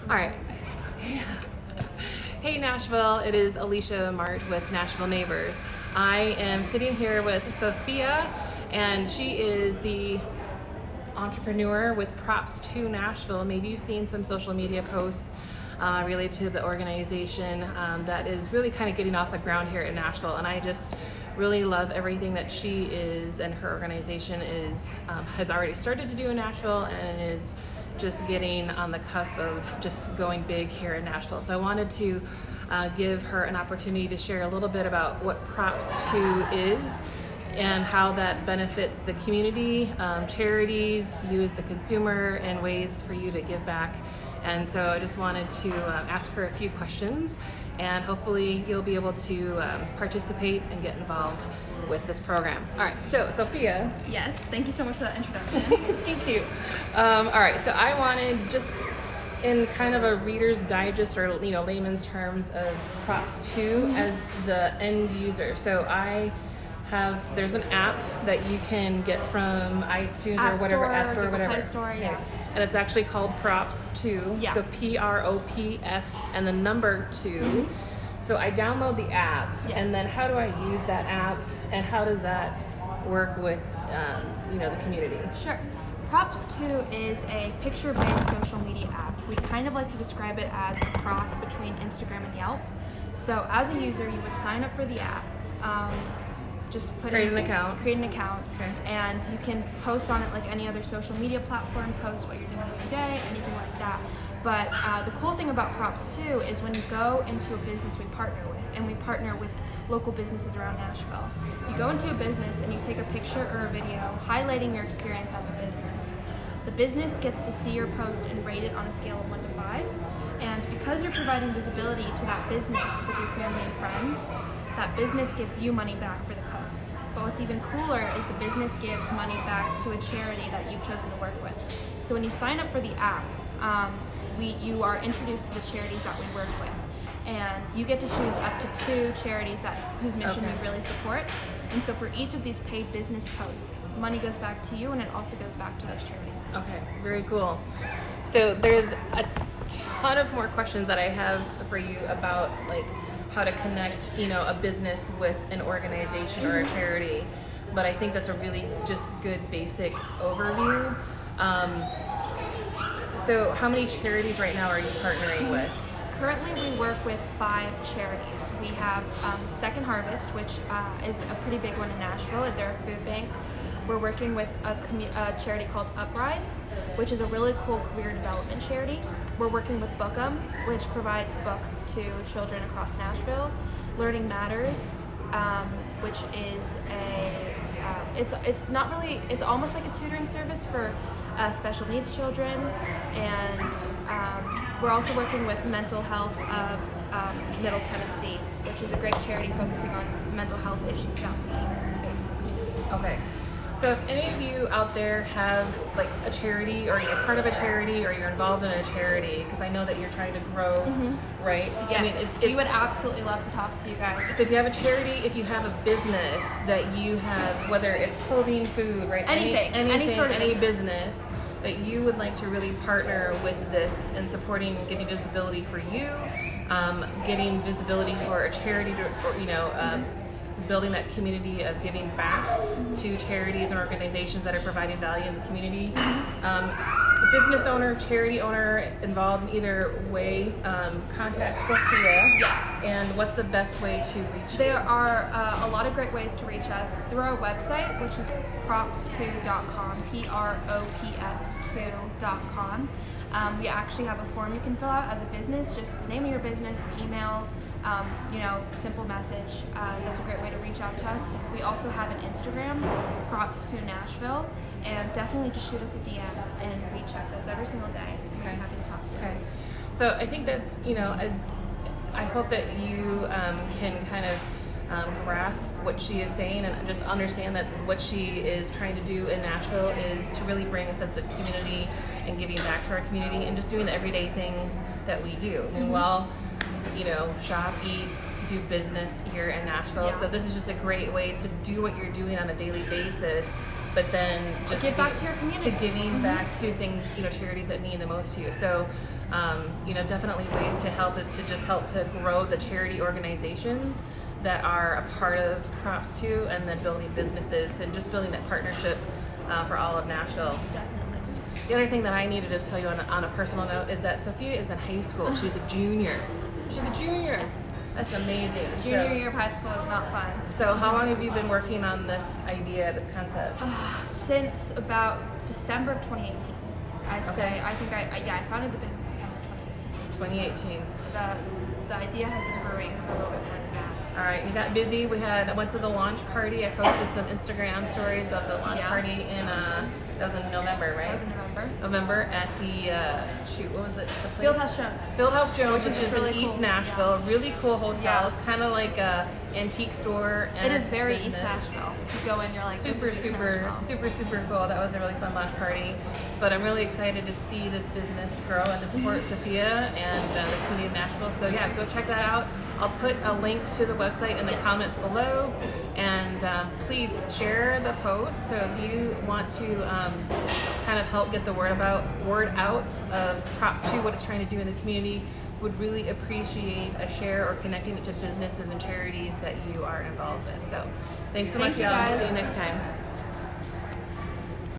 All right. Hey Nashville, it is Alicia Mart with Nashville Neighbors. I am sitting here with Sofia, and she is the entrepreneur with Props2 Nashville. Maybe you've seen some social media posts related to the organization that is really kind of getting off the ground here in Nashville, and I just really love everything that she is and her organization is has already started to do in Nashville and is just getting on the cusp of just going big here in Nashville. So I wanted to give her an opportunity to share a little bit about what Props2 is and how that benefits the community, charities, you as the consumer, and ways for you to give back. And so I just wanted to ask her a few questions, and hopefully you'll be able to participate and get involved with this program. All right, so Sofia. Yes, thank you so much for that introduction. Thank you. All right, so I wanted just in kind of a Reader's Digest or layman's terms of Props2 as the end user. So there's an app that you can get from iTunes App or whatever, Store, App Store, Google whatever. Play Store, yeah. Okay. And it's actually called Props2. Yeah. So Props and the number 2. So I download the app, Yes. and then how do I use that app, and how does that work with the community? Sure. Props2 is a picture-based social media app. We kind of like to describe it as a cross between Instagram and Yelp. So as a user, you would sign up for the app. Just Create an account. Okay. And you can post on it like any other social media platform, post what you're doing every day, anything like that. But the cool thing about Props2 is when you go into a business we partner with, and we partner with local businesses around Nashville. You go into a business and you take a picture or a video highlighting your experience at the business. The business gets to see your post and rate it on a scale of 1 to 5. And because you're providing visibility to that business with your family and friends, that business gives you money back for the post. But what's even cooler is the business gives money back to a charity that you've chosen to work with. So when you sign up for the app, you are introduced to the charities that we work with. And you get to choose up to 2 charities whose mission you really support. And so for each of these paid business posts, money goes back to you, and it also goes back to those charities. Okay, very cool. So there's a ton of more questions that I have for you about how to connect, a business with an organization or a charity. But I think that's a really just good basic overview. So how many charities right now are you partnering with? Currently, we work with 5 charities. We have Second Harvest, which is a pretty big one in Nashville. They're a food bank. We're working with a charity called Uprise, which is a really cool career development charity. We're working with Bookem, which provides books to children across Nashville. Learning Matters, which is it's almost like a tutoring service for special needs children. And we're also working with Mental Health of Middle Tennessee, which is a great charity focusing on mental health issues that we face as a community. Okay. So if any of you out there have a charity, or you're part of a charity, or you're involved in a charity, because I know that you're trying to grow, right? Yes, we would absolutely love to talk to you guys. So if you have a charity, if you have a business that you have, whether it's clothing, food, right? Any business that you would like to really partner with this and supporting, getting visibility for you, getting visibility for a charity, building that community of giving back to charities and organizations that are providing value in the community. Business owner, charity owner involved in either way, contact Sofia. Yes. And what's the best way to reach you? There are a lot of great ways to reach us through our website, which is props2.com, Props2.com. We actually have a form you can fill out as a business, just the name of your business, email, simple message. That's a great way to reach out to us. We also have an Instagram, Props2 Nashville, and definitely just shoot us a DM, and we check those every single day. We're happy to talk to you. Okay. So I think that's, as I hope that you can kind of grasp what she is saying and just understand that what she is trying to do in Nashville is to really bring a sense of community and giving back to our community and just doing the everyday things that we do. I mean, shop, eat, do business here in Nashville. Yeah. So this is just a great way to do what you're doing on a daily basis but then just give back to your community. to giving back to things, charities that mean the most to you. So, definitely ways to help is to just help to grow the charity organizations that are a part of Props2, and then building businesses and just building that partnership for all of Nashville. Definitely. The other thing that I need to just tell you on a personal note is that Sofia is in high school. She's a junior. She's a junior. Yes. That's amazing. Junior year of high school is not fun. So how long have you been working on this idea, this concept? Since about December of 2018, I'd Okay. say. I think I founded the business December 2018. 2018. The idea has been brewing for a little bit more than that. All right, we got busy. I went to the launch party. I posted some Instagram stories of the launch party in that was in November, right? That was in November. November at the what was it? The place? Fieldhouse Jones. Fieldhouse Jones, which Which is is really in East cool. Nashville. Really cool hotel. Yeah. It's kind of like a antique store. And It is very business. East Nashville. You go in, you're like, this Super, is East super, Nashville. super, super cool. That was a really fun launch party. But I'm really excited to see this business grow and to support Sofia and the community of Nashville. So yeah, go check that out. I'll put a link to the website in the comments below. And please share the post. So if you want to kind of help get the word out of Props2, what it's trying to do in the community, would really appreciate a share or connecting it to businesses and charities that you are involved with. So thanks so much, Thank you, y'all. guys. See you next time.